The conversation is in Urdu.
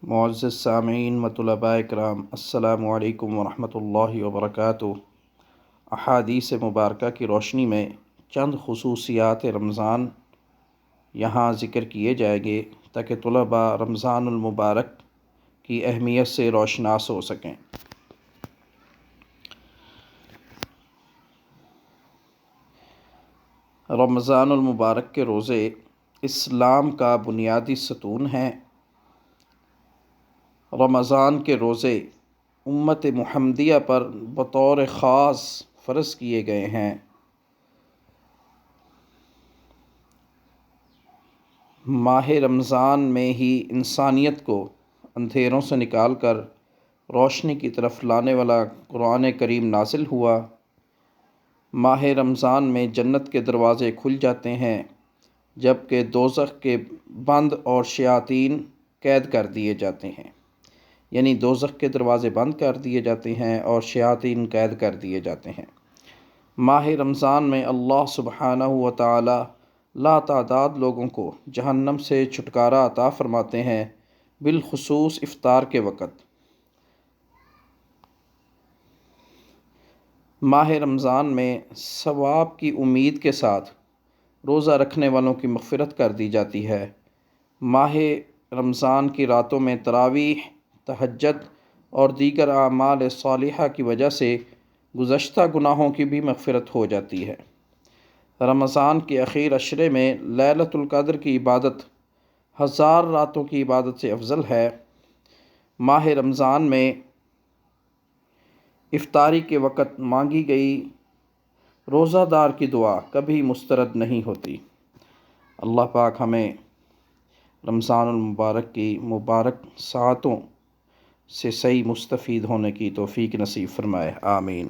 معزز سامعین و طلباء کرام، السلام علیکم ورحمۃ اللہ وبرکاتہ۔ احادیث مبارکہ کی روشنی میں چند خصوصیات رمضان یہاں ذکر کیے جائیں گے تاکہ طلباء رمضان المبارک کی اہمیت سے روشناس ہو سکیں۔ رمضان المبارک کے روزے اسلام کا بنیادی ستون ہیں۔ رمضان کے روزے امت محمدیہ پر بطور خاص فرض کیے گئے ہیں۔ ماہ رمضان میں ہی انسانیت کو اندھیروں سے نکال کر روشنی کی طرف لانے والا قرآن کریم نازل ہوا۔ ماہ رمضان میں جنت کے دروازے کھل جاتے ہیں، جبکہ دوزخ کے بند اور شیاطین قید کر دیے جاتے ہیں، یعنی دوزخ کے دروازے بند کر دیے جاتے ہیں اور شیاطین قید کر دیے جاتے ہیں۔ ماہ رمضان میں اللہ سبحانہ و تعالی لا تعداد لوگوں کو جہنم سے چھٹکارا عطا فرماتے ہیں، بالخصوص افطار کے وقت۔ ماہ رمضان میں ثواب کی امید کے ساتھ روزہ رکھنے والوں کی مغفرت کر دی جاتی ہے۔ ماہ رمضان کی راتوں میں تراویح، تہجد اور دیگر اعمال صالحہ کی وجہ سے گزشتہ گناہوں کی بھی مغفرت ہو جاتی ہے۔ رمضان کے اخیر عشرے میں لیلۃ القدر کی عبادت 1000 راتوں کی عبادت سے افضل ہے۔ ماہ رمضان میں افطاری کے وقت مانگی گئی روزہ دار کی دعا کبھی مسترد نہیں ہوتی۔ اللہ پاک ہمیں رمضان المبارک کی مبارک ساعتوں سے صحیح مستفید ہونے کی توفیق نصیب فرمائے، آمین۔